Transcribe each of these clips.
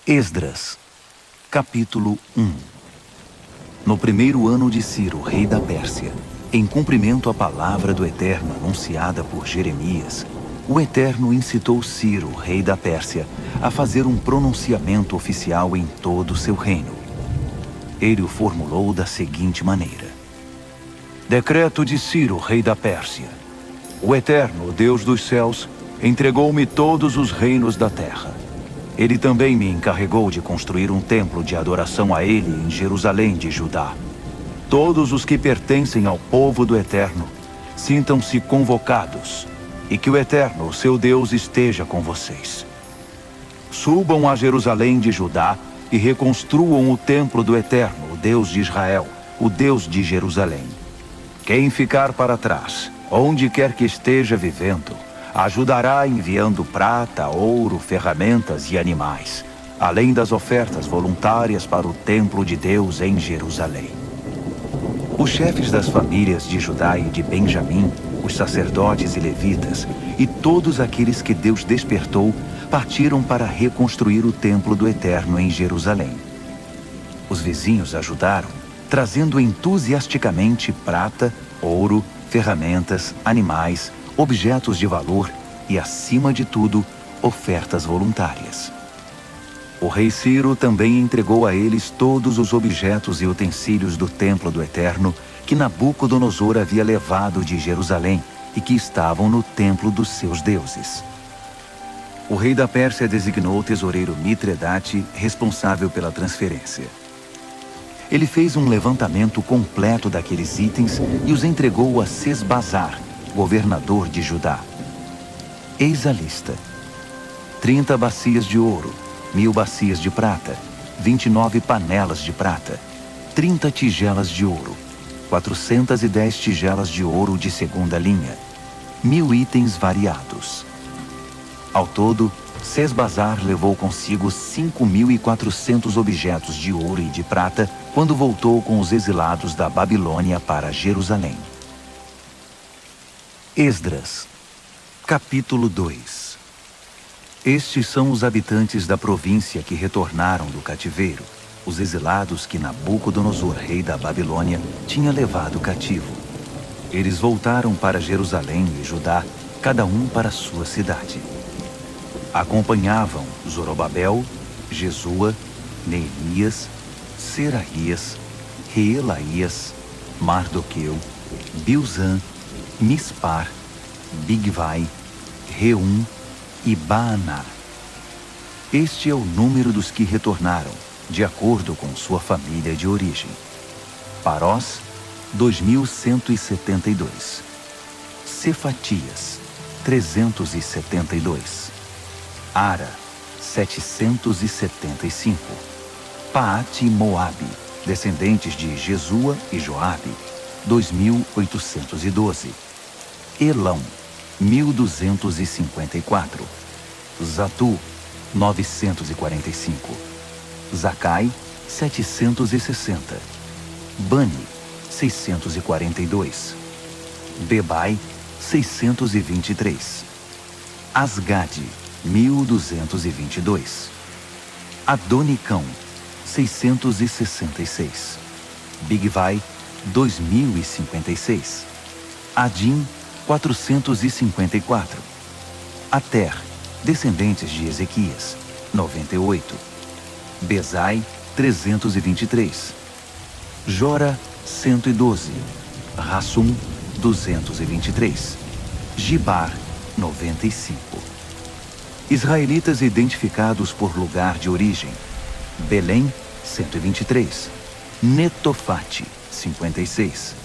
Esdras, capítulo 1. No primeiro ano de Ciro, rei da Pérsia, em cumprimento à palavra do Eterno anunciada por Jeremias, o Eterno incitou Ciro, rei da Pérsia, a fazer um pronunciamento oficial em todo o seu reino. Ele o formulou da seguinte maneira: Decreto de Ciro, rei da Pérsia. O Eterno, Deus dos céus, entregou-me todos os reinos da terra. Ele também me encarregou de construir um templo de adoração a ele em Jerusalém de Judá. Todos os que pertencem ao povo do Eterno, sintam-se convocados, e que o Eterno, seu Deus, esteja com vocês. Subam a Jerusalém de Judá e reconstruam o templo do Eterno, o Deus de Israel, o Deus de Jerusalém. Quem ficar para trás, onde quer que esteja vivendo, ajudará enviando prata, ouro, ferramentas e animais, além das ofertas voluntárias para o templo de Deus em Jerusalém. Os chefes das famílias de Judá e de Benjamim, os sacerdotes e levitas, e todos aqueles que Deus despertou, partiram para reconstruir o templo do Eterno em Jerusalém. Os vizinhos ajudaram, trazendo entusiasticamente prata, ouro, ferramentas, animais, objetos de valor e, acima de tudo, ofertas voluntárias. O rei Ciro também entregou a eles todos os objetos e utensílios do templo do Eterno que Nabucodonosor havia levado de Jerusalém e que estavam no templo dos seus deuses. O rei da Pérsia designou o tesoureiro Mitredate responsável pela transferência. Ele fez um levantamento completo daqueles itens e os entregou a Sesbazar, governador de Judá. Eis a lista: 30 bacias de ouro, 1000 bacias de prata, 29 panelas de prata, 30 tigelas de ouro, 410 tigelas de ouro de segunda linha, 1000 itens variados. Ao todo, Sesbazar levou consigo 5.400 objetos de ouro e de prata quando voltou com os exilados da Babilônia para Jerusalém. Esdras, capítulo 2. Estes são os habitantes da província que retornaram do cativeiro, os exilados que Nabucodonosor, rei da Babilônia, tinha levado cativo. Eles voltaram para Jerusalém e Judá, cada um para sua cidade. Acompanhavam Zorobabel, Jesua, Neemias, Seraías, Reelaías, Mardoqueu, Bilzan, Mispar, Bigvai, Reum e Baaná. Este é o número dos que retornaram, de acordo com sua família de origem. Parós, 2.172. Cefatias, 372. Ara, 775. Paate e Moabe, descendentes de Jesua e Joabe, 2.812. Elão, 1.254. Zatu, 945. Zacai, 760. Bani, 642. Bebai, 623. Asgade, 1.222. Adonicão, 666. Bigvai, 2.056. Adim, 454. Ater, descendentes de Ezequias, 98. Bezai, 323. Jora, 112. Rassum, 223. Gibar, 95. Israelitas identificados por lugar de origem: Belém, 123. Netofate, 56.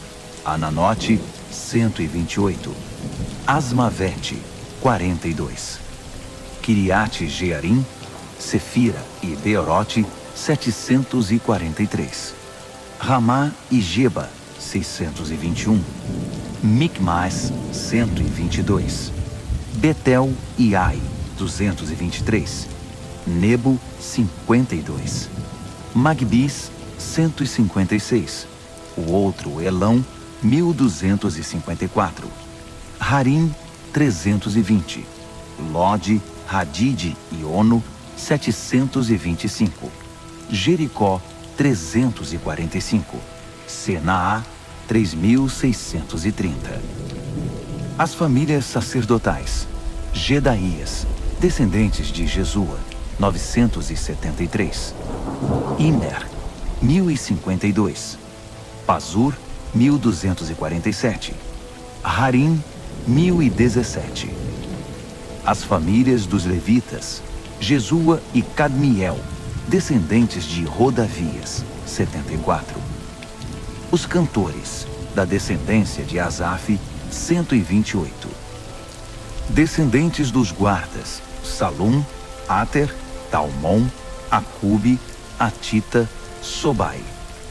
Ananote, 128. Asmavete, 42. Kiriate Jearim, Sefira e Beerote, 743. Ramá e Geba, 621. Micmas, 122. Betel e Ai, 223. Nebo, 52. Magbis, 156. O outro Elão, 1.254. Harim, 320. Lode, Hadide e Ono, 725, Jericó, 345, Senaá, 3.630. As famílias sacerdotais: Jedaías, descendentes de Jesua, 973. Imer, 1052. Pazur, 1247. Harim, 1017. As famílias dos levitas: Jesua e Cadmiel, descendentes de Rodavias, 74. Os cantores, da descendência de Asaf, 128. Descendentes dos guardas: Salum, Ater, Talmon, Acube, Atita, Sobai,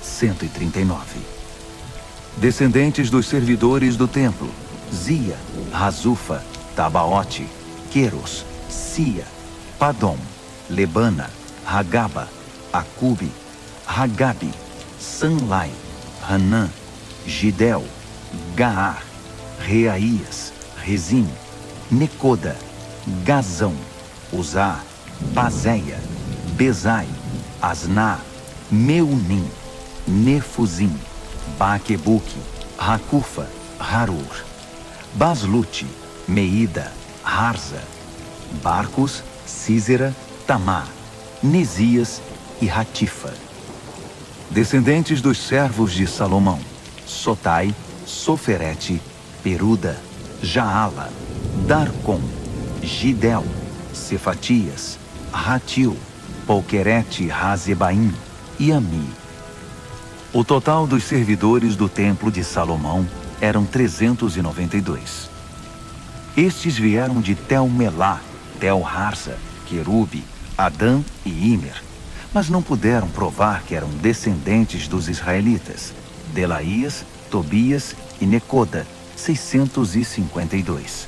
139. Descendentes dos servidores do templo: Zia, Razufa, Tabaote, Queros, Sia, Padom, Lebana, Hagaba, Acube, Hagabe, Sanlai, Hanã, Gidel, Gaar, Reaías, Rezim, Necoda, Gazão, Uzá, Pazéia, Bezai, Asná, Meunim, Nefuzim, Baquebuque, Racufa, Harur, Baslute, Meida, Harza, Barcos, Císera, Tamar, Nesias e Ratifa. Descendentes dos servos de Salomão: Sotai, Soferete, Peruda, Jaala, Darcom, Gidel, Cefatias, Ratil, Polquerete, Razebaim e Ami. O total dos servidores do templo de Salomão eram 392. Estes vieram de Tel-Melá, Tel-Harsa, Querube, Adã e Imer, mas não puderam provar que eram descendentes dos israelitas: Delaías, Tobias e Necoda, 652.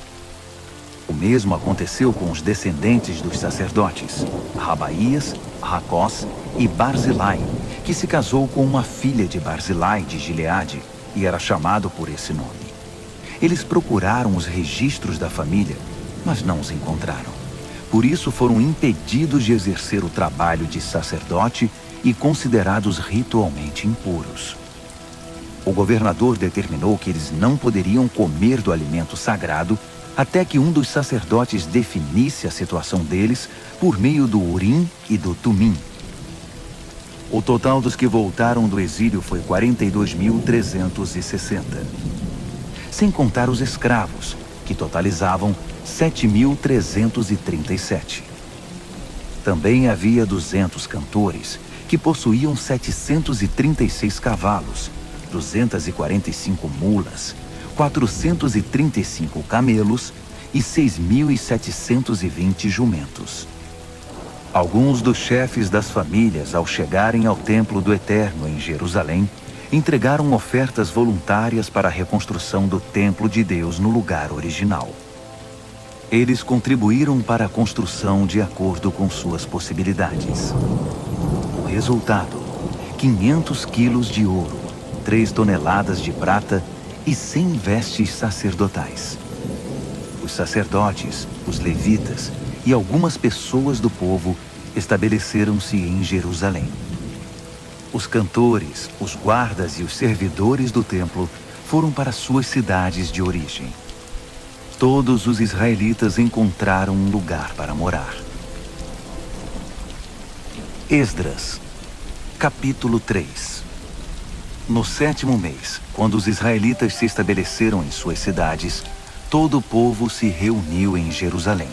O mesmo aconteceu com os descendentes dos sacerdotes: Rabaías, Racós e Barzilai, que se casou com uma filha de Barzilai de Gileade e era chamado por esse nome. Eles procuraram os registros da família, mas não os encontraram. Por isso foram impedidos de exercer o trabalho de sacerdote e considerados ritualmente impuros. O governador determinou que eles não poderiam comer do alimento sagrado até que um dos sacerdotes definisse a situação deles por meio do Urim e do Tumim. O total dos que voltaram do exílio foi 42.360. Sem contar os escravos, que totalizavam 7.337. Também havia 200 cantores, que possuíam 736 cavalos, 245 mulas, 435 camelos e 6.720 jumentos. Alguns dos chefes das famílias, ao chegarem ao Templo do Eterno em Jerusalém, entregaram ofertas voluntárias para a reconstrução do Templo de Deus no lugar original. Eles contribuíram para a construção de acordo com suas possibilidades. O resultado: 500 quilos de ouro, 3 toneladas de prata e 100 vestes sacerdotais. Os sacerdotes, os levitas e algumas pessoas do povo estabeleceram-se em Jerusalém. Os cantores, os guardas e os servidores do templo foram para suas cidades de origem. Todos os israelitas encontraram um lugar para morar. Esdras, capítulo 3. No 7º mês, quando os israelitas se estabeleceram em suas cidades, todo o povo se reuniu em Jerusalém.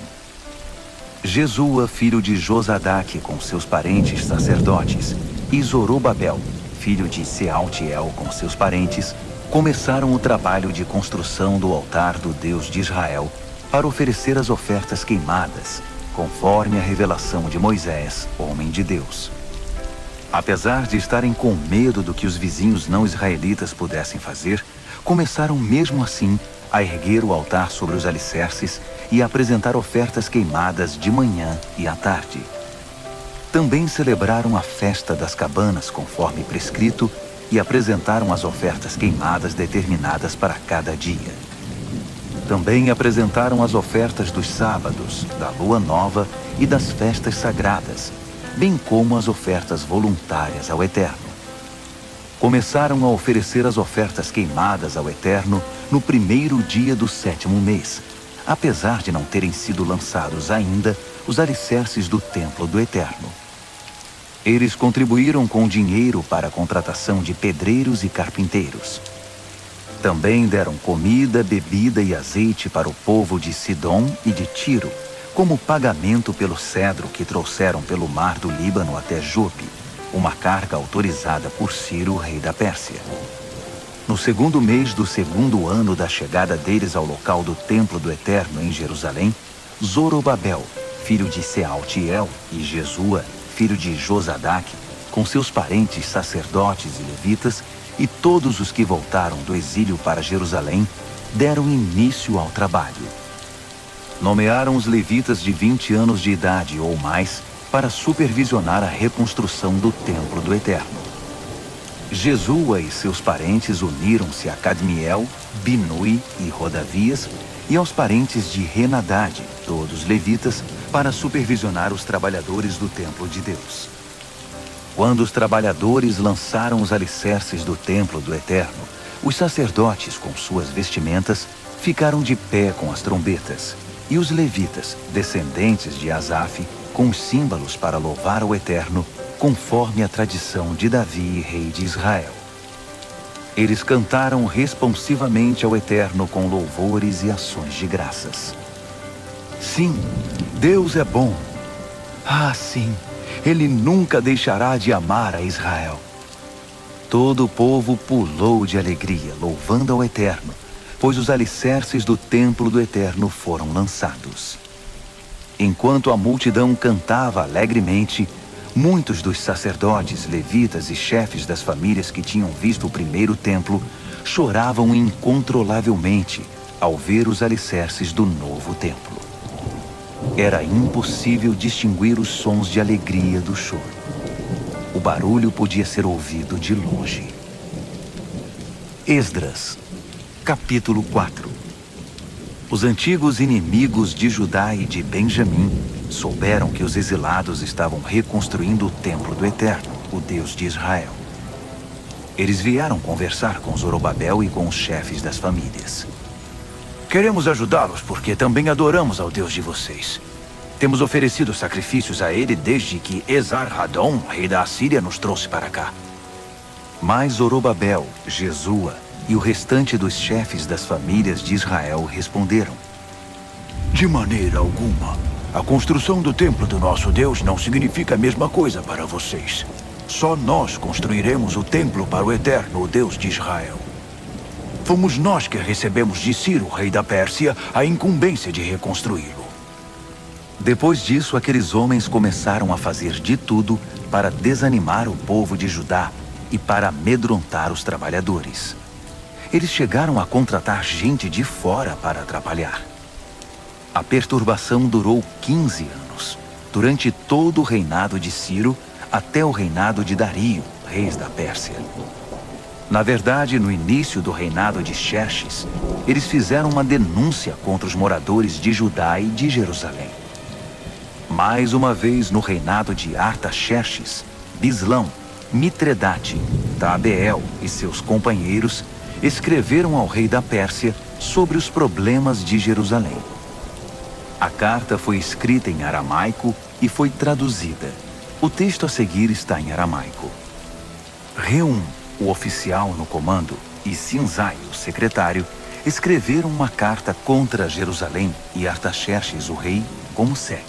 Jesua, filho de Josadaque, com seus parentes sacerdotes, e Zorobabel, filho de Sealtiel, com seus parentes, começaram o trabalho de construção do altar do Deus de Israel para oferecer as ofertas queimadas, conforme a revelação de Moisés, homem de Deus. Apesar de estarem com medo do que os vizinhos não israelitas pudessem fazer, começaram mesmo assim a erguer o altar sobre os alicerces e a apresentar ofertas queimadas de manhã e à tarde. Também celebraram a festa das cabanas conforme prescrito e apresentaram as ofertas queimadas determinadas para cada dia. Também apresentaram as ofertas dos sábados, da lua nova e das festas sagradas, bem como as ofertas voluntárias ao Eterno. Começaram a oferecer as ofertas queimadas ao Eterno no primeiro dia do 7º mês, apesar de não terem sido lançados ainda os alicerces do templo do Eterno. Eles contribuíram com dinheiro para a contratação de pedreiros e carpinteiros. Também deram comida, bebida e azeite para o povo de Sidom e de Tiro, como pagamento pelo cedro que trouxeram pelo mar do Líbano até Jope, uma carga autorizada por Ciro, rei da Pérsia. No 2º mês do 2º ano da chegada deles ao local do templo do Eterno em Jerusalém, Zorobabel, filho de Sealtiel, e Jesua, filho de Josadaque, com seus parentes sacerdotes e levitas, e todos os que voltaram do exílio para Jerusalém, deram início ao trabalho. Nomearam os levitas de 20 anos de idade ou mais para supervisionar a reconstrução do templo do Eterno. Jesua e seus parentes uniram-se a Cadmiel, Binui e Rodavias, e aos parentes de Henadade, todos levitas, para supervisionar os trabalhadores do templo de Deus. Quando os trabalhadores lançaram os alicerces do templo do Eterno, os sacerdotes, com suas vestimentas, ficaram de pé com as trombetas, e os levitas, descendentes de Asaf, com os símbolos para louvar o Eterno, conforme a tradição de Davi, rei de Israel. Eles cantaram responsivamente ao Eterno com louvores e ações de graças. Sim, Deus é bom. Ah, sim, Ele nunca deixará de amar a Israel. Todo o povo pulou de alegria, louvando ao Eterno, pois os alicerces do templo do Eterno foram lançados. Enquanto a multidão cantava alegremente, muitos dos sacerdotes, levitas e chefes das famílias que tinham visto o primeiro templo choravam incontrolavelmente ao ver os alicerces do novo templo. Era impossível distinguir os sons de alegria do choro. O barulho podia ser ouvido de longe. Esdras, capítulo 4. Os antigos inimigos de Judá e de Benjamim souberam que os exilados estavam reconstruindo o templo do Eterno, o Deus de Israel. Eles vieram conversar com Zorobabel e com os chefes das famílias. Queremos ajudá-los porque também adoramos ao Deus de vocês. Temos oferecido sacrifícios a ele desde que Esar-Hadon, rei da Assíria, nos trouxe para cá. Mas Zorobabel, Jesua e o restante dos chefes das famílias de Israel responderam: de maneira alguma. A construção do templo do nosso Deus não significa a mesma coisa para vocês. Só nós construiremos o templo para o Eterno, o Deus de Israel. Fomos nós que recebemos de Ciro, rei da Pérsia, a incumbência de reconstruí-lo. Depois disso, aqueles homens começaram a fazer de tudo para desanimar o povo de Judá e para amedrontar os trabalhadores. Eles chegaram a contratar gente de fora para trabalhar. A perturbação durou 15 anos, durante todo o reinado de Ciro até o reinado de Dario, rei da Pérsia. Na verdade, no início do reinado de Xerxes, eles fizeram uma denúncia contra os moradores de Judá e de Jerusalém. Mais uma vez, no reinado de Artaxerxes, Bislão, Mitredate, Tabeel e seus companheiros escreveram ao rei da Pérsia sobre os problemas de Jerusalém. A carta foi escrita em aramaico e foi traduzida. O texto a seguir está em aramaico. Reum, o oficial no comando, e Sinzai, o secretário, escreveram uma carta contra Jerusalém e Artaxerxes, o rei, como segue.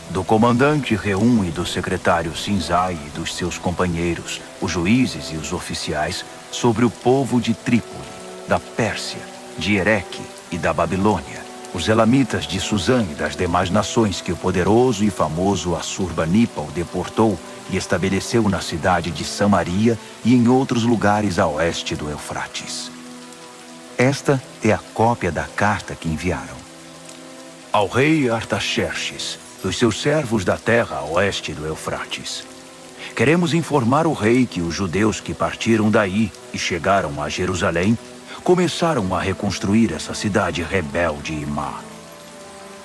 Do comandante Reum e do secretário Sinzai e dos seus companheiros, os juízes e os oficiais, sobre o povo de Trípoli, da Pérsia, de Ereque e da Babilônia, os elamitas de Suzã e das demais nações que o poderoso e famoso Assurbanipal deportou e estabeleceu na cidade de Samaria e em outros lugares a oeste do Eufrates. Esta é a cópia da carta que enviaram. Ao rei Artaxerxes, dos seus servos da terra a oeste do Eufrates. Queremos informar o rei que os judeus que partiram daí e chegaram a Jerusalém começaram a reconstruir essa cidade rebelde e má.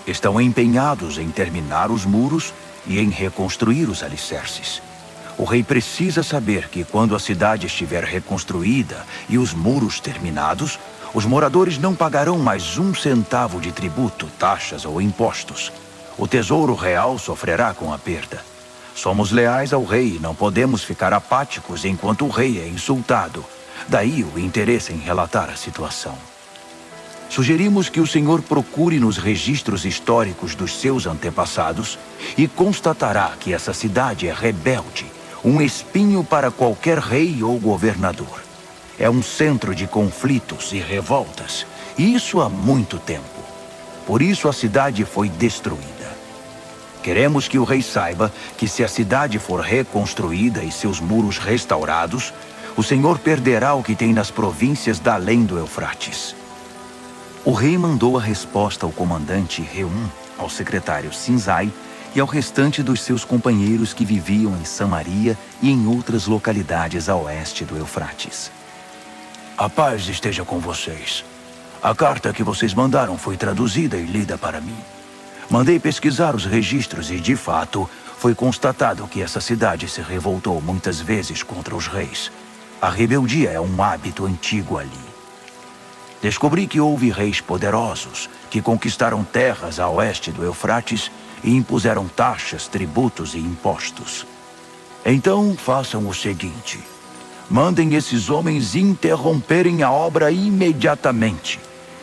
Estão empenhados em terminar os muros e em reconstruir os alicerces. O rei precisa saber que quando a cidade estiver reconstruída e os muros terminados, os moradores não pagarão mais 1 centavo de tributo, taxas ou impostos. O tesouro real sofrerá com a perda. Somos leais ao rei e não podemos ficar apáticos enquanto o rei é insultado. Daí o interesse em relatar a situação. Sugerimos que o senhor procure nos registros históricos dos seus antepassados e constatará que essa cidade é rebelde, um espinho para qualquer rei ou governador. É um centro de conflitos e revoltas, e isso há muito tempo. Por isso a cidade foi destruída. Queremos que o rei saiba que se a cidade for reconstruída e seus muros restaurados, o senhor perderá o que tem nas províncias da além do Eufrates. O rei mandou a resposta ao comandante Reum, ao secretário Sinzai e ao restante dos seus companheiros que viviam em Samaria e em outras localidades a oeste do Eufrates. A paz esteja com vocês. A carta que vocês mandaram foi traduzida e lida para mim. Mandei pesquisar os registros e, de fato, foi constatado que essa cidade se revoltou muitas vezes contra os reis. A rebeldia é um hábito antigo ali. Descobri que houve reis poderosos que conquistaram terras a oeste do Eufrates e impuseram taxas, tributos e impostos. Então, façam o seguinte. Mandem esses homens interromperem a obra imediatamente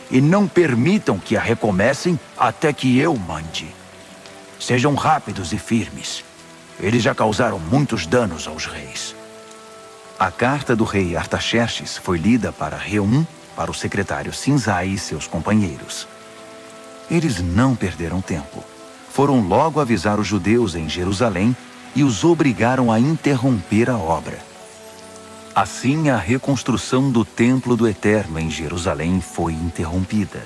e não permitam que a recomecem até que eu mande. Sejam rápidos e firmes. Eles já causaram muitos danos aos reis. A carta do rei Artaxerxes foi lida para Reum, para o secretário Sinzai e seus companheiros. Eles não perderam tempo. Foram logo avisar os judeus em Jerusalém e os obrigaram a interromper a obra. Assim, a reconstrução do Templo do Eterno em Jerusalém foi interrompida.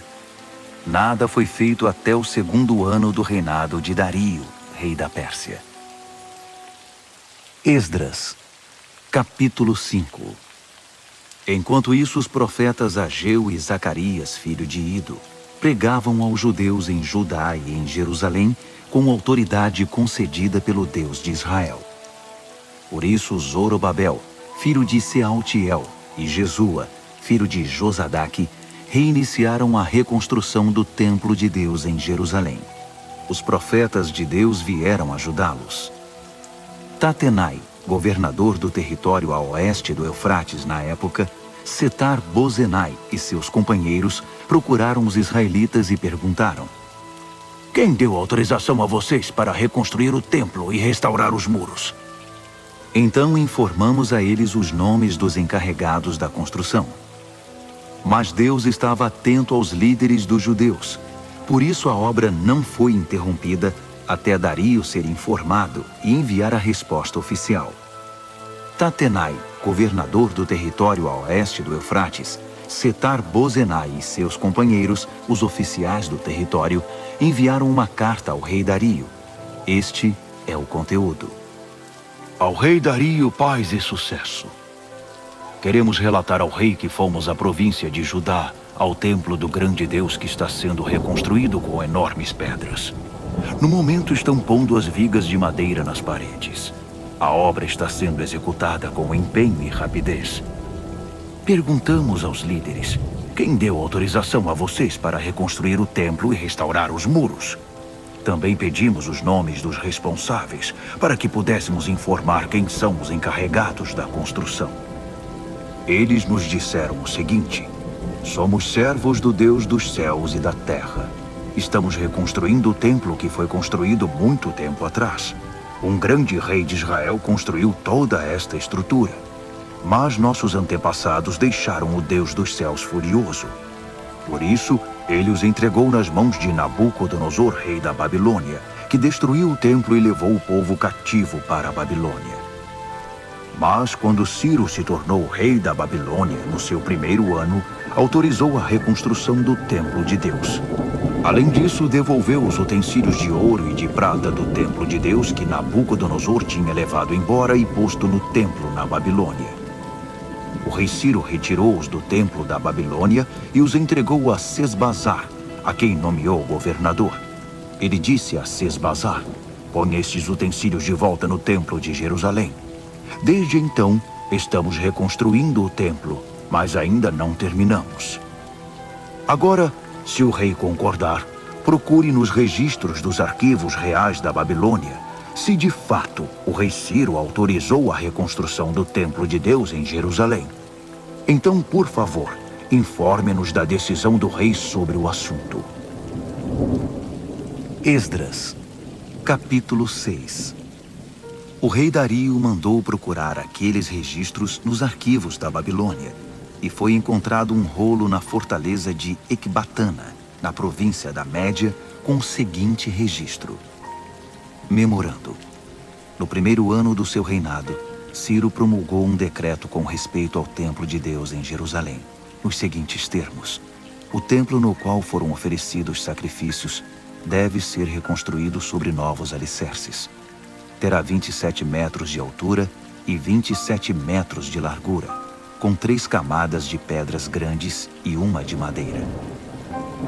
Nada foi feito até o 2º ano do reinado de Dario, rei da Pérsia. Esdras, capítulo 5. Enquanto isso, os profetas Ageu e Zacarias, filho de Ido, pregavam aos judeus em Judá e em Jerusalém com autoridade concedida pelo Deus de Israel. Por isso, Zorobabel, filho de Sealtiel, e Jesua, filho de Josadaque, reiniciaram a reconstrução do templo de Deus em Jerusalém. Os profetas de Deus vieram ajudá-los. Tatenai, governador do território a oeste do Eufrates na época, Setar-Bozenai e seus companheiros procuraram os israelitas e perguntaram: Quem deu autorização a vocês para reconstruir o templo e restaurar os muros? Então informamos a eles os nomes dos encarregados da construção. Mas Deus estava atento aos líderes dos judeus. Por isso a obra não foi interrompida até Dario ser informado e enviar a resposta oficial. Tatenai, governador do território a oeste do Eufrates, Setar-Bozenai e seus companheiros, os oficiais do território, enviaram uma carta ao rei Dario. Este é o conteúdo. Ao rei Dario, paz e sucesso. Queremos relatar ao rei que fomos à província de Judá, ao templo do grande Deus que está sendo reconstruído com enormes pedras. No momento estão pondo as vigas de madeira nas paredes. A obra está sendo executada com empenho e rapidez. Perguntamos aos líderes: quem deu autorização a vocês para reconstruir o templo e restaurar os muros? Também pedimos os nomes dos responsáveis para que pudéssemos informar quem são os encarregados da construção. Eles nos disseram o seguinte: somos servos do Deus dos céus e da terra. Estamos reconstruindo o templo que foi construído muito tempo atrás. Um grande rei de Israel construiu toda esta estrutura. Mas nossos antepassados deixaram o Deus dos céus furioso. Por isso, ele os entregou nas mãos de Nabucodonosor, rei da Babilônia, que destruiu o templo e levou o povo cativo para a Babilônia. Mas quando Ciro se tornou rei da Babilônia, no seu 1º ano, autorizou a reconstrução do templo de Deus. Além disso, devolveu os utensílios de ouro e de prata do templo de Deus que Nabucodonosor tinha levado embora e posto no templo na Babilônia. O rei Ciro retirou-os do templo da Babilônia e os entregou a Sesbazar, a quem nomeou governador. Ele disse a Sesbazar: "Põe estes utensílios de volta no templo de Jerusalém." Desde então, estamos reconstruindo o templo, mas ainda não terminamos. Agora, se o rei concordar, procure nos registros dos arquivos reais da Babilônia se de fato o rei Ciro autorizou a reconstrução do templo de Deus em Jerusalém. Então, por favor, informe-nos da decisão do rei sobre o assunto. Esdras, capítulo 6. O rei Dario mandou procurar aqueles registros nos arquivos da Babilônia, e foi encontrado um rolo na fortaleza de Ecbatana, na província da Média, com o seguinte registro. Memorando. No primeiro ano do seu reinado, Ciro promulgou um decreto com respeito ao templo de Deus em Jerusalém, nos seguintes termos: o templo no qual foram oferecidos sacrifícios deve ser reconstruído sobre novos alicerces. Terá 27 metros de altura e 27 metros de largura, com 3 camadas de pedras grandes e uma de madeira.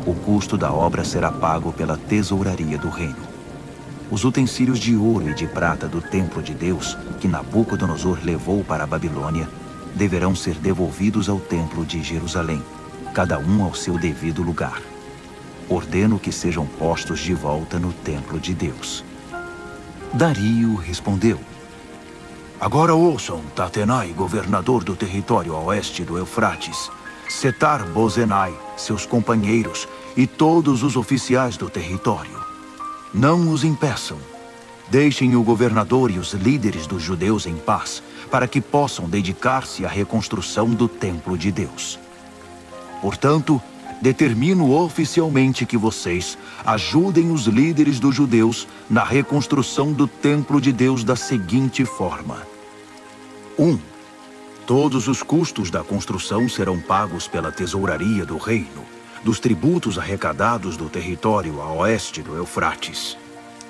O custo da obra será pago pela tesouraria do reino. Os utensílios de ouro e de prata do templo de Deus, que Nabucodonosor levou para a Babilônia, deverão ser devolvidos ao templo de Jerusalém, cada um ao seu devido lugar. Ordeno que sejam postos de volta no templo de Deus. Dario respondeu: Agora ouçam, Tatenai, governador do território a oeste do Eufrates, Setar-Bozenai, seus companheiros e todos os oficiais do território. Não os impeçam. Deixem o governador e os líderes dos judeus em paz, para que possam dedicar-se à reconstrução do templo de Deus. Portanto, determino oficialmente que vocês ajudem os líderes dos judeus na reconstrução do templo de Deus da seguinte forma. 1. Todos os custos da construção serão pagos pela tesouraria do reino, dos tributos arrecadados do território a oeste do Eufrates.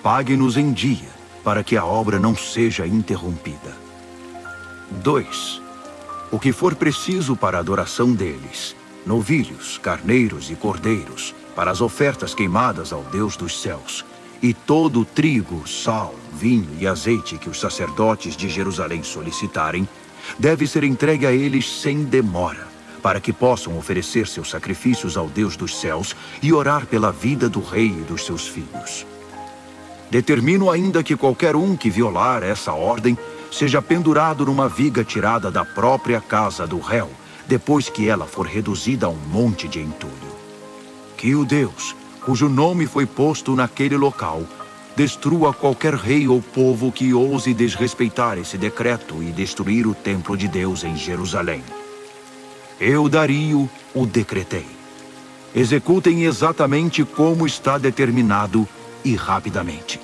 Pague-nos em dia, para que a obra não seja interrompida. 2. O que for preciso para a adoração deles, novilhos, carneiros e cordeiros, para as ofertas queimadas ao Deus dos céus, e todo o trigo, sal, vinho e azeite que os sacerdotes de Jerusalém solicitarem, deve ser entregue a eles sem demora, para que possam oferecer seus sacrifícios ao Deus dos céus e orar pela vida do rei e dos seus filhos. Determino ainda que qualquer um que violar essa ordem seja pendurado numa viga tirada da própria casa do réu, depois que ela for reduzida a um monte de entulho. Que o Deus, cujo nome foi posto naquele local, destrua qualquer rei ou povo que ouse desrespeitar esse decreto e destruir o templo de Deus em Jerusalém. Eu, Dario, o decretei. Executem exatamente como está determinado e rapidamente.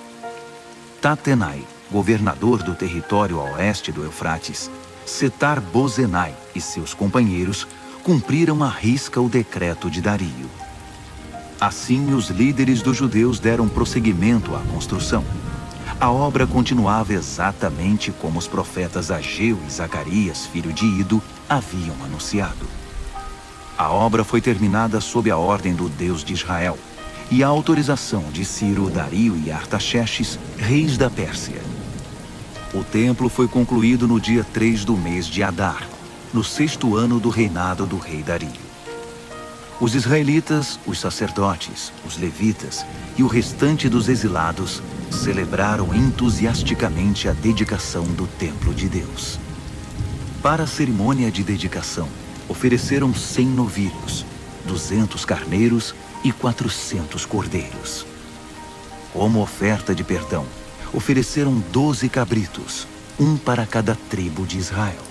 Tatenai, governador do território a oeste do Eufrates, Setar-Bozenai e seus companheiros cumpriram à risca o decreto de Dario. Assim, os líderes dos judeus deram prosseguimento à construção. A obra continuava exatamente como os profetas Ageu e Zacarias, filho de Ido, haviam anunciado. A obra foi terminada sob a ordem do Deus de Israel e a autorização de Ciro, Dario e Artaxerxes, reis da Pérsia. O templo foi concluído no dia 3 do mês de Adar, no 6º ano do reinado do rei Dario. Os israelitas, os sacerdotes, os levitas e o restante dos exilados celebraram entusiasticamente a dedicação do templo de Deus. Para a cerimônia de dedicação, ofereceram 100 novilhos, 200 carneiros e 400 cordeiros. Como oferta de perdão, ofereceram 12 cabritos, um para cada tribo de Israel.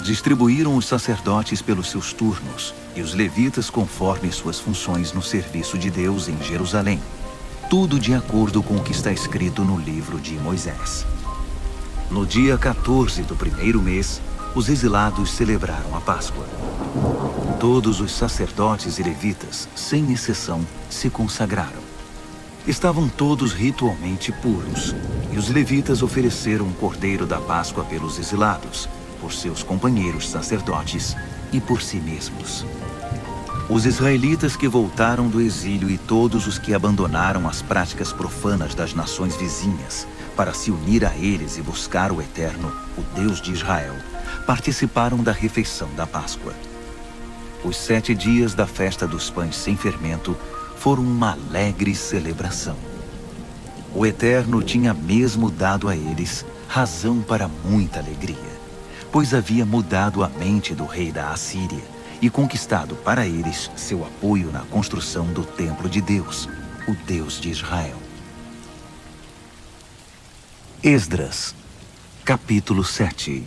Distribuíram os sacerdotes pelos seus turnos e os levitas conforme suas funções no serviço de Deus em Jerusalém, tudo de acordo com o que está escrito no livro de Moisés. No dia 14 do primeiro mês, os exilados celebraram a Páscoa. Todos os sacerdotes e levitas, sem exceção, se consagraram. Estavam todos ritualmente puros, e os levitas ofereceram o cordeiro da Páscoa pelos exilados, por seus companheiros sacerdotes e por si mesmos. Os israelitas que voltaram do exílio e todos os que abandonaram as práticas profanas das nações vizinhas para se unir a eles e buscar o Eterno, o Deus de Israel, participaram da refeição da Páscoa. Os 7 dias da festa dos pães sem fermento foram uma alegre celebração. O Eterno tinha mesmo dado a eles razão para muita alegria, pois havia mudado a mente do rei da Assíria e conquistado para eles seu apoio na construção do templo de Deus, o Deus de Israel. Esdras, capítulo 7.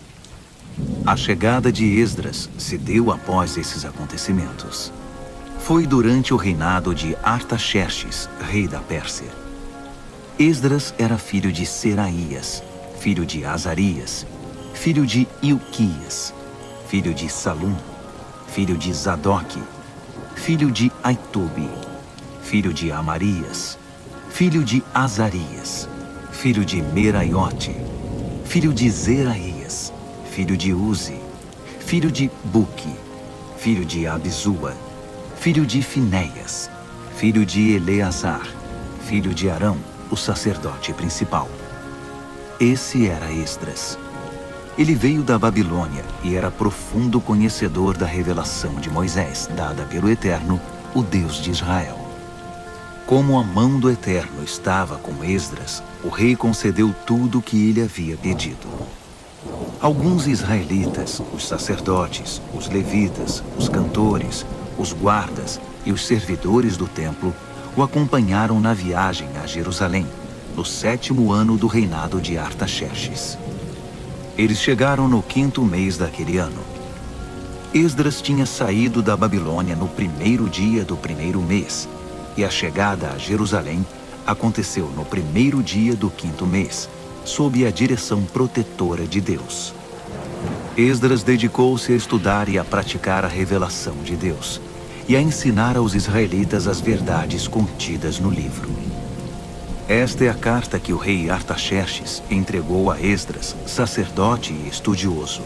A chegada de Esdras se deu após esses acontecimentos. Foi durante o reinado de Artaxerxes, rei da Pérsia. Esdras era filho de Seraías, filho de Azarias, filho de Ilquias, filho de Salum, filho de Zadoque, filho de Aitube, filho de Amarias, filho de Azarias, filho de Meraiote, filho de Zeraías, filho de Uzi, filho de Buque, filho de Abizua, filho de Finéias, filho de Eleazar, filho de Arão, o sacerdote principal. Esse era Esdras. Ele veio da Babilônia e era profundo conhecedor da revelação de Moisés, dada pelo Eterno, o Deus de Israel. Como a mão do Eterno estava com Esdras, o rei concedeu tudo o que ele havia pedido. Alguns israelitas, os sacerdotes, os levitas, os cantores, os guardas e os servidores do templo o acompanharam na viagem a Jerusalém, no 7º ano do reinado de Artaxerxes. Eles chegaram no 5º mês daquele ano. Esdras tinha saído da Babilônia no 1º dia do 1º mês, e a chegada a Jerusalém aconteceu no 1º dia do 5º mês, sob a direção protetora de Deus. Esdras dedicou-se a estudar e a praticar a revelação de Deus, e a ensinar aos israelitas as verdades contidas no livro. Esta é a carta que o rei Artaxerxes entregou a Esdras, sacerdote e estudioso,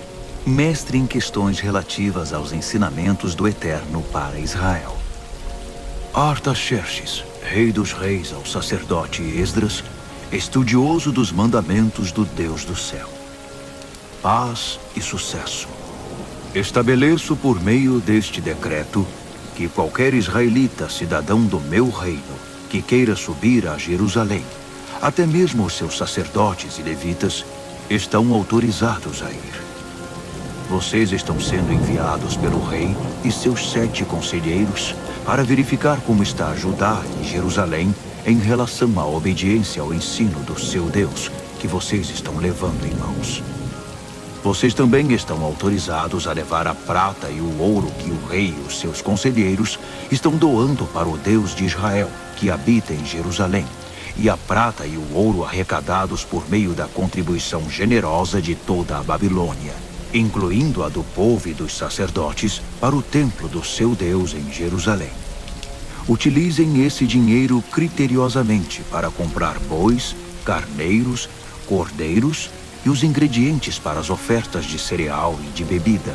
mestre em questões relativas aos ensinamentos do Eterno para Israel. Artaxerxes, rei dos reis, ao sacerdote Esdras, estudioso dos mandamentos do Deus do céu. Paz e sucesso. Estabeleço por meio deste decreto que qualquer israelita, cidadão do meu reino, que queira subir a Jerusalém, até mesmo os seus sacerdotes e levitas, estão autorizados a ir. Vocês estão sendo enviados pelo rei e seus 7 conselheiros para verificar como está Judá e Jerusalém em relação à obediência ao ensino do seu Deus, que vocês estão levando em mãos. Vocês também estão autorizados a levar a prata e o ouro que o rei e os seus conselheiros estão doando para o Deus de Israel, que habita em Jerusalém, e a prata e o ouro arrecadados por meio da contribuição generosa de toda a Babilônia, incluindo a do povo e dos sacerdotes, para o templo do seu Deus em Jerusalém. Utilizem esse dinheiro criteriosamente para comprar bois, carneiros, cordeiros e os ingredientes para as ofertas de cereal e de bebida.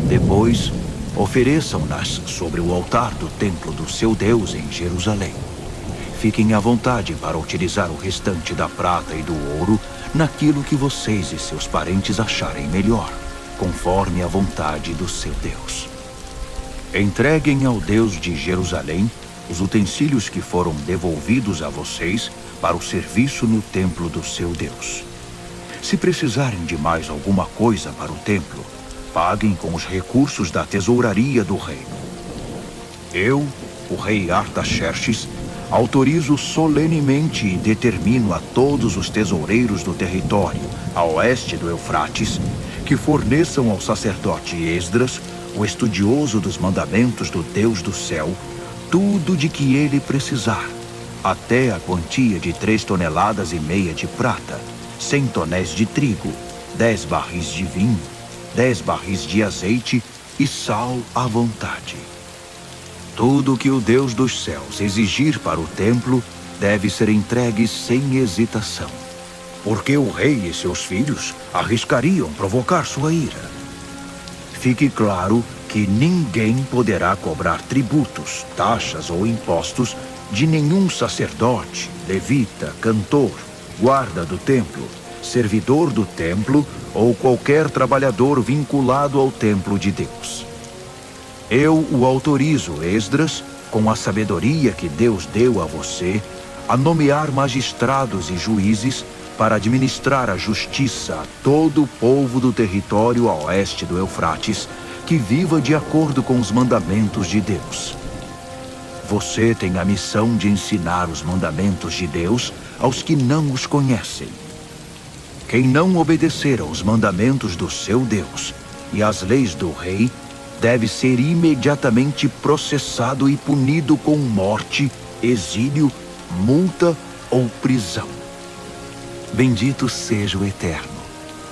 Depois, ofereçam-nas sobre o altar do templo do seu Deus em Jerusalém. Fiquem à vontade para utilizar o restante da prata e do ouro naquilo que vocês e seus parentes acharem melhor, conforme a vontade do seu Deus. Entreguem ao Deus de Jerusalém os utensílios que foram devolvidos a vocês para o serviço no templo do seu Deus. Se precisarem de mais alguma coisa para o templo, paguem com os recursos da tesouraria do reino. Eu, o rei Artaxerxes, autorizo solenemente e determino a todos os tesoureiros do território a oeste do Eufrates que forneçam ao sacerdote Esdras, o estudioso dos mandamentos do Deus do céu, tudo de que ele precisar, até a quantia de 3,5 toneladas de prata, 100 tonéis de trigo, 10 barris de vinho, 10 barris de azeite e sal à vontade. Tudo que o Deus dos céus exigir para o templo deve ser entregue sem hesitação, porque o rei e seus filhos arriscariam provocar sua ira. Fique claro que ninguém poderá cobrar tributos, taxas ou impostos de nenhum sacerdote, levita, cantor, guarda do templo, servidor do templo ou qualquer trabalhador vinculado ao templo de Deus. Eu o autorizo, Esdras, com a sabedoria que Deus deu a você, a nomear magistrados e juízes para administrar a justiça a todo o povo do território a oeste do Eufrates, que viva de acordo com os mandamentos de Deus. Você tem a missão de ensinar os mandamentos de Deus aos que não os conhecem. Quem não obedecer aos mandamentos do seu Deus e às leis do rei, deve ser imediatamente processado e punido com morte, exílio, multa ou prisão. Bendito seja o Eterno,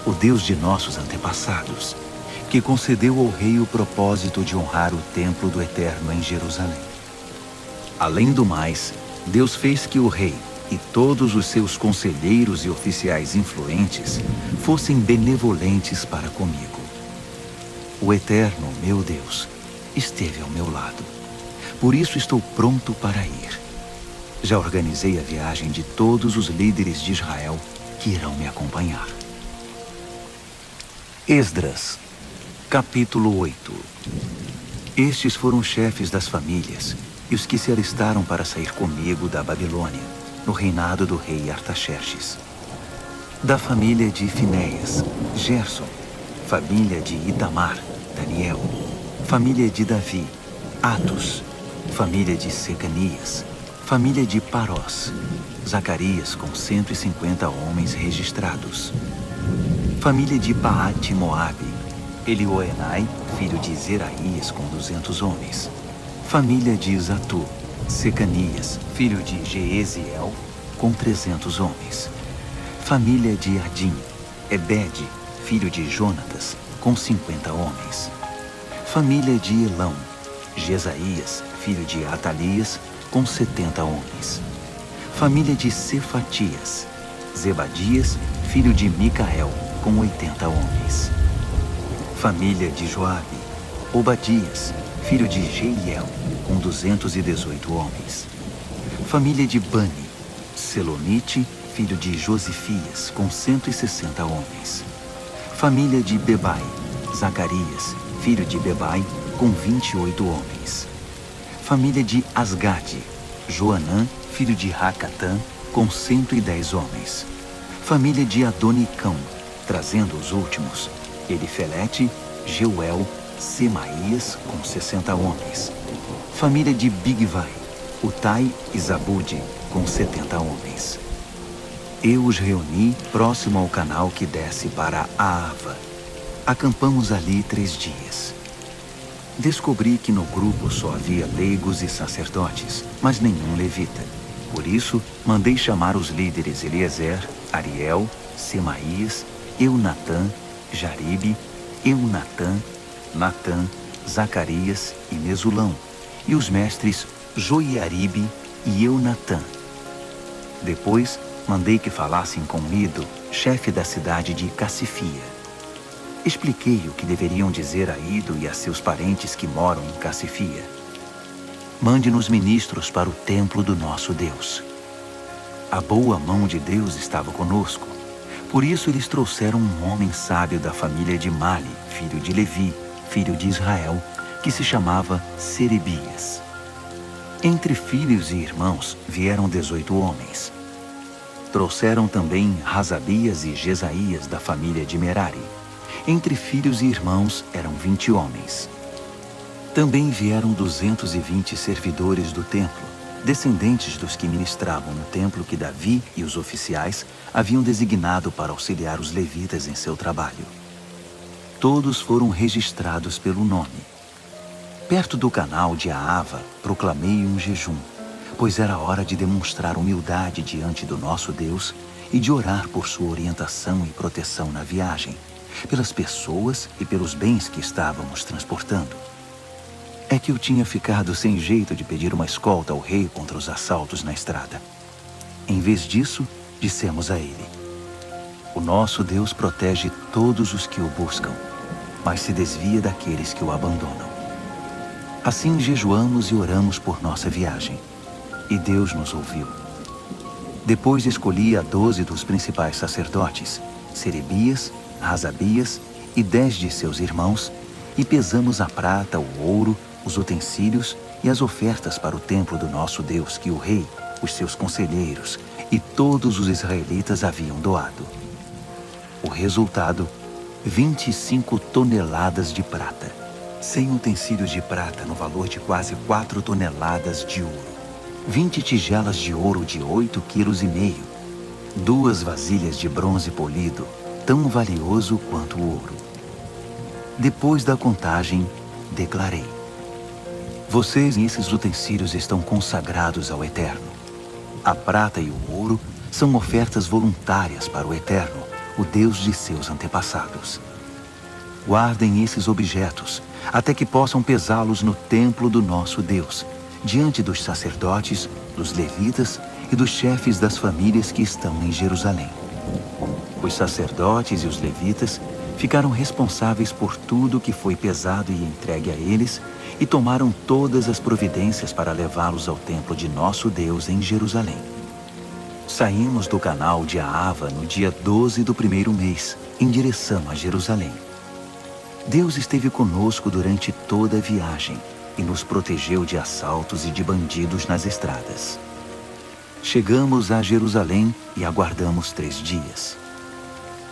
o Deus de nossos antepassados, que concedeu ao rei o propósito de honrar o templo do Eterno em Jerusalém. Além do mais, Deus fez que o rei e todos os seus conselheiros e oficiais influentes fossem benevolentes para comigo. O Eterno, meu Deus, esteve ao meu lado. Por isso estou pronto para ir. Já organizei a viagem de todos os líderes de Israel que irão me acompanhar. Esdras, capítulo 8. Estes foram chefes das famílias e os que se alistaram para sair comigo da Babilônia, no reinado do rei Artaxerxes. Da família de Finéias, Gerson. Família de Itamar, Daniel. Família de Davi, Atos. Família de Secanias. Família de Parós, Zacarias com 150 homens registrados. Família de Paate-Moabe, Elioenai, filho de Zeraías com 200 homens. Família de Zatu, Secanias, filho de Jeeziel, com 300 homens. Família de Adim, Ebede, filho de Jonatas, com 50 homens. Família de Elão, Jesaías, filho de Atalias, com 70 homens. Família de Cefatias, Zebadias, filho de Micael, com 80 homens. Família de Joabe, Obadias, filho de Jeiel, com 218 homens. Família de Bani, Selomite, filho de Josifias, com 160 homens. Família de Bebai, Zacarias, filho de Bebai, com 28 homens. Família de Asgade, Joanã, filho de Racatã, com 110 homens. Família de Adonicão, trazendo os últimos, Elifelete, Jeuel, Semaías, com 60 homens. Família de Bigvai, Utai e Zabude, com 70 homens. Eu os reuni próximo ao canal que desce para Aava. Acampamos ali 3 dias. Descobri que no grupo só havia leigos e sacerdotes, mas nenhum levita. Por isso, mandei chamar os líderes Eliezer, Ariel, Semaías, Eunatã, Jaribe, Eunatã, Natã, Zacarias e Mesulão, e os mestres Joiaribe e Eunatã. Depois, mandei que falassem com Ido, chefe da cidade de Cassifia. Expliquei o que deveriam dizer a Ido e a seus parentes que moram em Cassifia. Mande-nos ministros para o templo do nosso Deus. A boa mão de Deus estava conosco. Por isso eles trouxeram um homem sábio da família de Mali, filho de Levi, filho de Israel, que se chamava Serebias. Entre filhos e irmãos vieram 18 homens. Trouxeram também Razabias e Jesaías da família de Merari. Entre filhos e irmãos eram 20 homens. Também vieram 220 servidores do templo, descendentes dos que ministravam no templo que Davi e os oficiais haviam designado para auxiliar os levitas em seu trabalho. Todos foram registrados pelo nome. Perto do canal de Aava, proclamei um jejum, pois era hora de demonstrar humildade diante do nosso Deus e de orar por sua orientação e proteção na viagem, pelas pessoas e pelos bens que estávamos transportando. É que eu tinha ficado sem jeito de pedir uma escolta ao rei contra os assaltos na estrada. Em vez disso, dissemos a ele: o nosso Deus protege todos os que o buscam. mas se desvia daqueles que o abandonam. Assim jejuamos e oramos por nossa viagem, e Deus nos ouviu. Depois escolhi a 12 dos principais sacerdotes, Serebias, Hasabias e 10 de seus irmãos, e pesamos a prata, o ouro, os utensílios e as ofertas para o templo do nosso Deus que o rei, os seus conselheiros e todos os israelitas haviam doado. O resultado, 25 toneladas de prata, 100 utensílios de prata no valor de quase 4 toneladas de ouro, 20 tigelas de ouro de 8,5 kg, 2 vasilhas de bronze polido, tão valioso quanto o ouro. Depois da contagem, declarei: vocês e esses utensílios estão consagrados ao Eterno. A prata e o ouro são ofertas voluntárias para o Eterno, o Deus de seus antepassados. Guardem esses objetos até que possam pesá-los no templo do nosso Deus, diante dos sacerdotes, dos levitas e dos chefes das famílias que estão em Jerusalém. Os sacerdotes e os levitas ficaram responsáveis por tudo que foi pesado e entregue a eles e tomaram todas as providências para levá-los ao templo de nosso Deus em Jerusalém. Saímos do canal de Ahava no dia 12 do primeiro mês, em direção a Jerusalém. Deus esteve conosco durante toda a viagem e nos protegeu de assaltos e de bandidos nas estradas. Chegamos a Jerusalém e aguardamos 3 dias.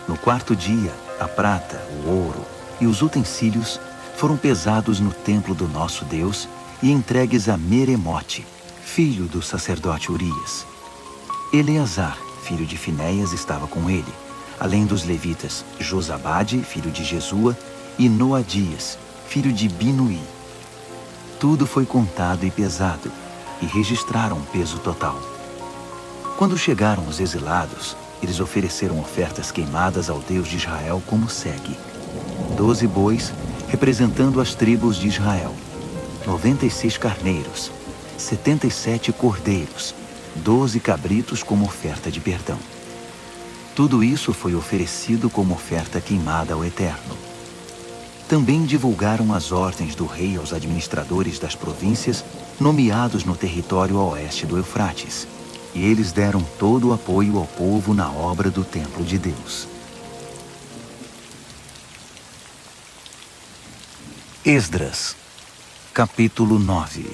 No 4º dia, a prata, o ouro e os utensílios foram pesados no templo do nosso Deus e entregues a Meremote, filho do sacerdote Urias. Eleazar, filho de Finéias, estava com ele, além dos levitas Josabade, filho de Jesua, e Noadias, filho de Binuí. Tudo foi contado e pesado, e registraram o peso total. Quando chegaram os exilados, eles ofereceram ofertas queimadas ao Deus de Israel como segue: 12 bois, representando as tribos de Israel, 96 carneiros, 77 cordeiros, 12 cabritos como oferta de perdão. Tudo isso foi oferecido como oferta queimada ao Eterno. Também divulgaram as ordens do rei aos administradores das províncias nomeados no território a oeste do Eufrates, e eles deram todo o apoio ao povo na obra do templo de Deus. Esdras, capítulo 9.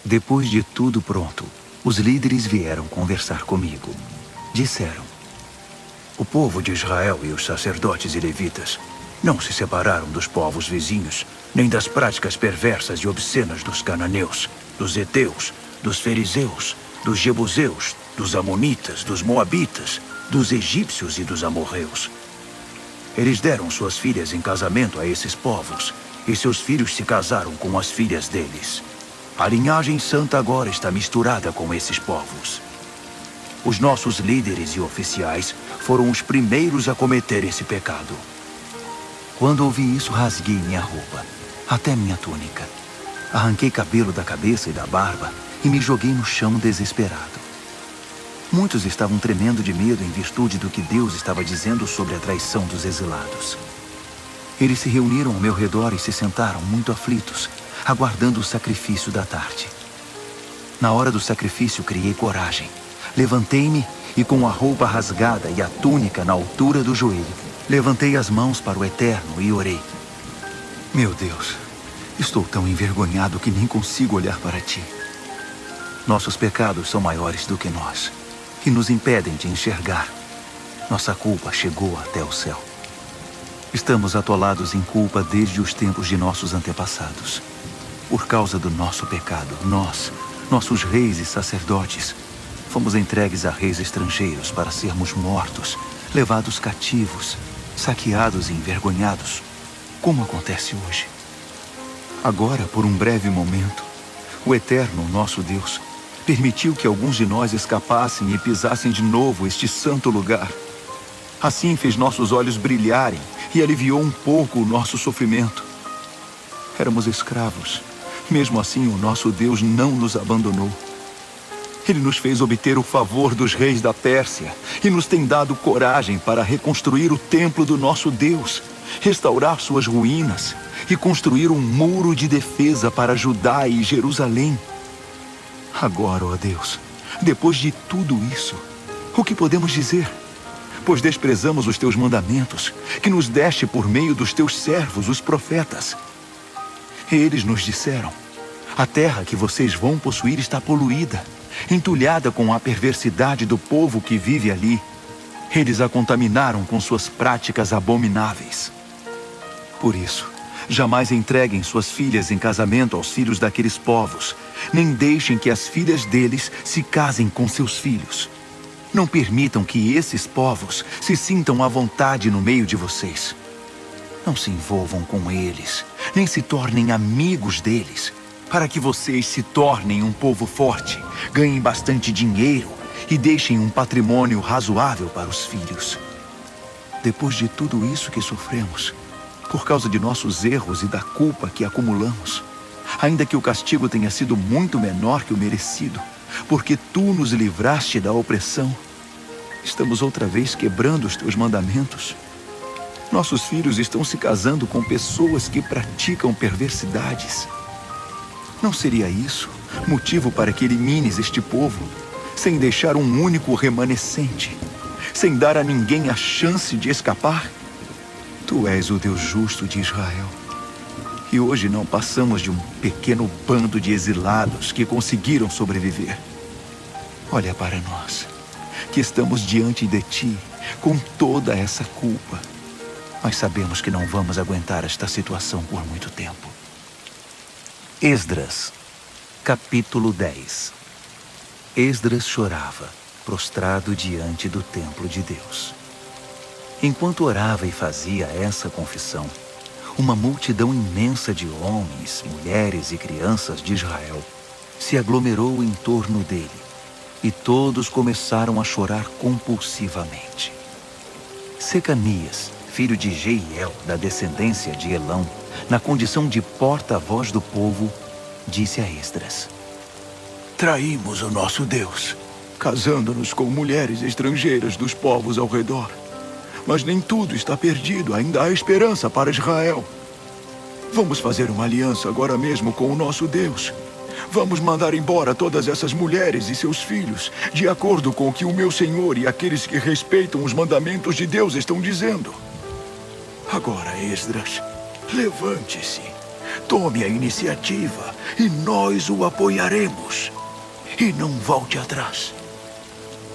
Depois de tudo pronto, os líderes vieram conversar comigo. Disseram: o povo de Israel e os sacerdotes e levitas não se separaram dos povos vizinhos, nem das práticas perversas e obscenas dos cananeus, dos heteus, dos fariseus, dos jebuseus, dos amonitas, dos moabitas, dos egípcios e dos amorreus. Eles deram suas filhas em casamento a esses povos, e seus filhos se casaram com as filhas deles. A linhagem santa agora está misturada com esses povos. Os nossos líderes e oficiais foram os primeiros a cometer esse pecado. Quando ouvi isso, rasguei minha roupa, até minha túnica. Arranquei cabelo da cabeça e da barba e me joguei no chão desesperado. Muitos estavam tremendo de medo em virtude do que Deus estava dizendo sobre a traição dos exilados. Eles se reuniram ao meu redor e se sentaram muito aflitos, aguardando o sacrifício da tarde. Na hora do sacrifício, criei coragem. Levantei-me e, com a roupa rasgada e a túnica na altura do joelho, levantei as mãos para o Eterno e orei: meu Deus, estou tão envergonhado que nem consigo olhar para ti. Nossos pecados são maiores do que nós e nos impedem de enxergar. Nossa culpa chegou até o céu. Estamos atolados em culpa desde os tempos de nossos antepassados. Por causa do nosso pecado, nós, nossos reis e sacerdotes, fomos entregues a reis estrangeiros para sermos mortos, levados cativos, saqueados e envergonhados, como acontece hoje. Agora, por um breve momento, o Eterno, nosso Deus, permitiu que alguns de nós escapassem e pisassem de novo este santo lugar. Assim fez nossos olhos brilharem e aliviou um pouco o nosso sofrimento. Éramos escravos. Mesmo assim, o nosso Deus não nos abandonou. Ele nos fez obter o favor dos reis da Pérsia e nos tem dado coragem para reconstruir o templo do nosso Deus, restaurar suas ruínas e construir um muro de defesa para Judá e Jerusalém. Agora, ó Deus, depois de tudo isso, o que podemos dizer? Pois desprezamos os teus mandamentos, que nos deste por meio dos teus servos, os profetas. Eles nos disseram: a terra que vocês vão possuir está poluída, entulhada com a perversidade do povo que vive ali. Eles a contaminaram com suas práticas abomináveis. Por isso, jamais entreguem suas filhas em casamento aos filhos daqueles povos, nem deixem que as filhas deles se casem com seus filhos. Não permitam que esses povos se sintam à vontade no meio de vocês. Não se envolvam com eles, nem se tornem amigos deles, para que vocês se tornem um povo forte, ganhem bastante dinheiro e deixem um patrimônio razoável para os filhos. Depois de tudo isso que sofremos, por causa de nossos erros e da culpa que acumulamos, ainda que o castigo tenha sido muito menor que o merecido, porque tu nos livraste da opressão, estamos outra vez quebrando os teus mandamentos. Nossos filhos estão se casando com pessoas que praticam perversidades. Não seria isso motivo para que elimines este povo, sem deixar um único remanescente, sem dar a ninguém a chance de escapar? Tu és o Deus justo de Israel. E hoje não passamos de um pequeno bando de exilados que conseguiram sobreviver. Olha para nós, que estamos diante de ti com toda essa culpa. Mas sabemos que não vamos aguentar esta situação por muito tempo. Esdras, capítulo 10. Esdras chorava, prostrado diante do templo de Deus. Enquanto orava e fazia essa confissão, uma multidão imensa de homens, mulheres e crianças de Israel se aglomerou em torno dele, e todos começaram a chorar compulsivamente. Secanias, filho de Jeiel, da descendência de Elão, na condição de porta-voz do povo, disse a Esdras: traímos o nosso Deus, casando-nos com mulheres estrangeiras dos povos ao redor. Mas nem tudo está perdido, ainda há esperança para Israel. Vamos fazer uma aliança agora mesmo com o nosso Deus. Vamos mandar embora todas essas mulheres e seus filhos, de acordo com o que o meu Senhor e aqueles que respeitam os mandamentos de Deus estão dizendo. Agora, Esdras, levante-se, tome a iniciativa e nós o apoiaremos. E não volte atrás.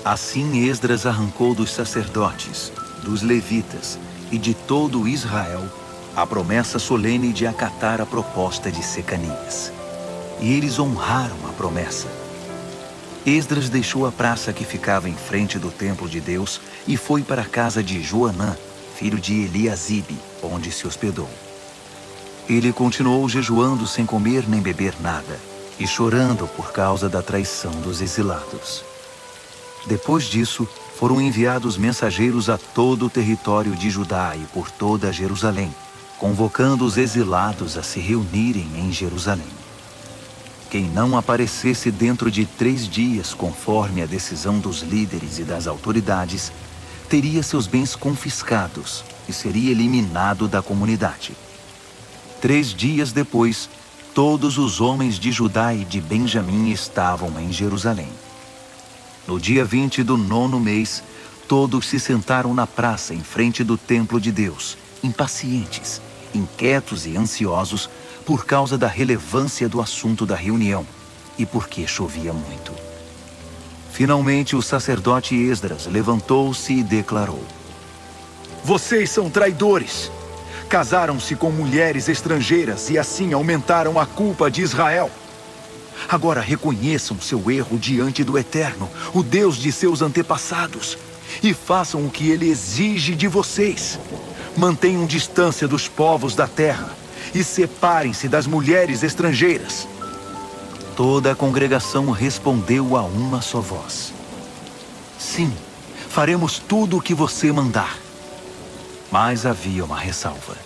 Assim Esdras arrancou dos sacerdotes, dos levitas e de todo Israel a promessa solene de acatar a proposta de Secanias. E eles honraram a promessa. Esdras deixou a praça que ficava em frente do templo de Deus e foi para a casa de Joanã, filho de Eliasibe, onde se hospedou. Ele continuou jejuando sem comer nem beber nada e chorando por causa da traição dos exilados. Depois disso, foram enviados mensageiros a todo o território de Judá e por toda Jerusalém, convocando os exilados a se reunirem em Jerusalém. Quem não aparecesse dentro de 3 dias, conforme a decisão dos líderes e das autoridades, teria seus bens confiscados e seria eliminado da comunidade. 3 dias depois, todos os homens de Judá e de Benjamim estavam em Jerusalém. No dia 20 do 9º mês, todos se sentaram na praça em frente do templo de Deus, impacientes, inquietos e ansiosos por causa da relevância do assunto da reunião e porque chovia muito. Finalmente, o sacerdote Esdras levantou-se e declarou: vocês são traidores! Casaram-se com mulheres estrangeiras e assim aumentaram a culpa de Israel. Agora reconheçam seu erro diante do Eterno, o Deus de seus antepassados, e façam o que ele exige de vocês. Mantenham distância dos povos da terra e separem-se das mulheres estrangeiras. Toda a congregação respondeu a uma só voz: sim, faremos tudo o que você mandar. Mas havia uma ressalva.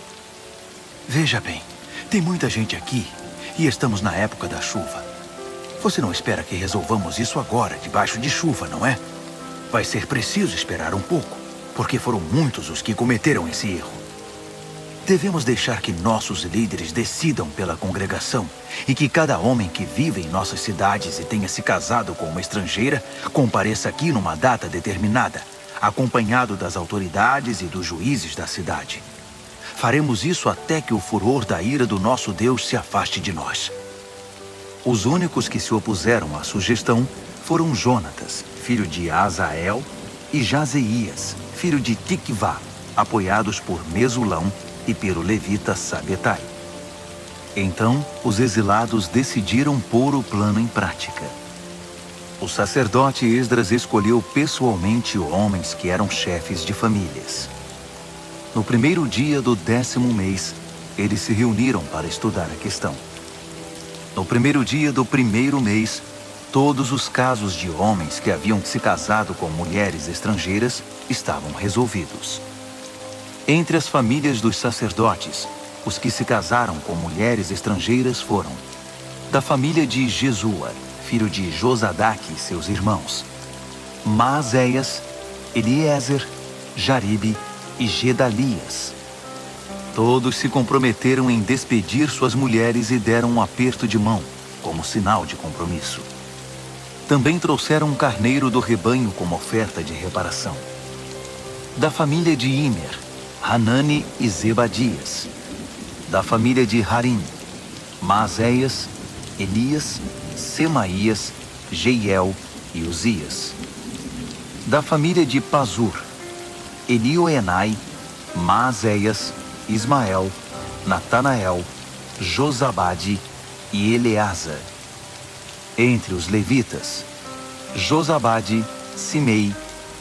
Veja bem, tem muita gente aqui e estamos na época da chuva. Você não espera que resolvamos isso agora, debaixo de chuva, não é? Vai ser preciso esperar um pouco, porque foram muitos os que cometeram esse erro. Devemos deixar que nossos líderes decidam pela congregação e que cada homem que vive em nossas cidades e tenha se casado com uma estrangeira compareça aqui numa data determinada, acompanhado das autoridades e dos juízes da cidade. Faremos isso até que o furor da ira do nosso Deus se afaste de nós. Os únicos que se opuseram à sugestão foram Jonatas, filho de Azael, e Jazeías, filho de Tikvá, apoiados por Mesulão e pelo levita Sabetai. Então, os exilados decidiram pôr o plano em prática. O sacerdote Esdras escolheu pessoalmente homens que eram chefes de famílias. No primeiro dia do 10º mês, eles se reuniram para estudar a questão. No primeiro dia do primeiro mês, todos os casos de homens que haviam se casado com mulheres estrangeiras estavam resolvidos. Entre as famílias dos sacerdotes, os que se casaram com mulheres estrangeiras foram: da família de Jesua, filho de Josadaque e seus irmãos, Maazéias, Eliezer, Jaribe e Gedalias. Todos se comprometeram em despedir suas mulheres e deram um aperto de mão, como sinal de compromisso. Também trouxeram um carneiro do rebanho como oferta de reparação. Da família de Imer, Hanani e Zebadias. Da família de Harim, Maazéias, Elias, Semaías, Jeiel e Uzias. Da família de Pazur, Elioenai, Maazéias, Ismael, Natanael, Josabade e Eleasa. Entre os levitas, Josabade, Simei,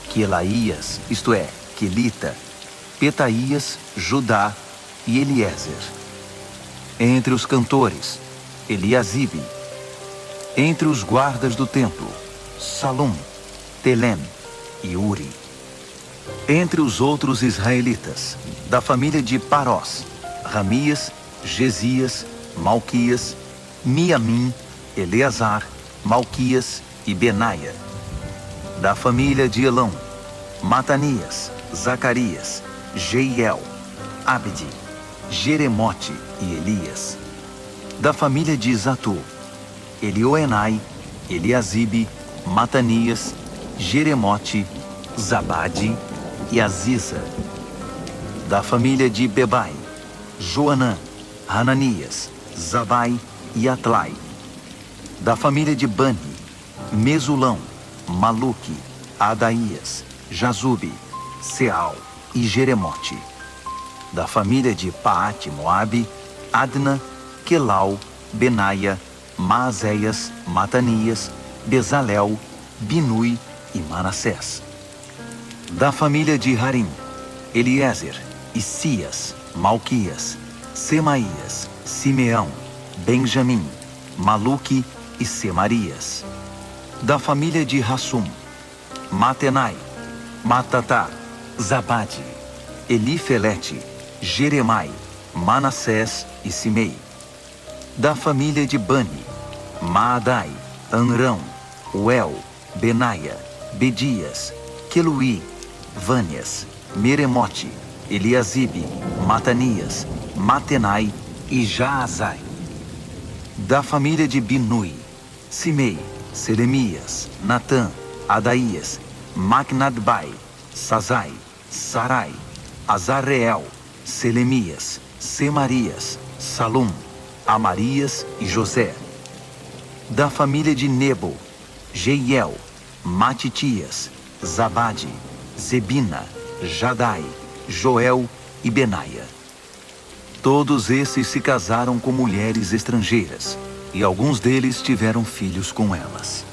Quelaías, isto é, Quelita, Petaías, Judá e Eliezer. Entre os cantores, Eliasibe. Entre os guardas do templo, Salum, Telem e Uri. Entre os outros israelitas, da família de Parós, Ramias, Gesias, Malquias, Miamim, Eleazar, Malquias e Benaia. Da família de Elão, Matanias, Zacarias, Jeiel, Abde, Jeremote e Elias. Da família de Zatu, Elioenai, Eliasibe, Matanias, Jeremote, Zabade e Aziza. Da família de Bebai, Joanã, Hananias, Zabai e Atlai. Da família de Bani, Mesulão, Maluque, Adaías, Jazube, Seal e Jeremote. Da família de Paate-Moabe, Adna, Quelau, Benaia, Maazéias, Matanias, Bezalel, Binui e Manassés. Da família de Harim, Eliezer, Isias, Malquias, Semaías, Simeão, Benjamim, Maluque e Semarias. Da família de Hassum, Matenai, Matatá, Zabade, Elifelete, Jeremai, Manassés e Simei. Da família de Bani, Maadai, Anrão, Uel, Benaia, Bedias, Queluí, Vânias, Meremote, Eliasibe, Matanias, Matenai e Jaazai. Da família de Binui, Simei, Selemias, Natã, Adaías, Macnadbai, Sazai, Sarai, Azarreel, Selemias, Semarias, Salum, Amarias e José. Da família de Nebo, Jeiel, Matitias, Zabade, Zebina, Jadai, Joel e Benaia. Todos esses se casaram com mulheres estrangeiras, e alguns deles tiveram filhos com elas.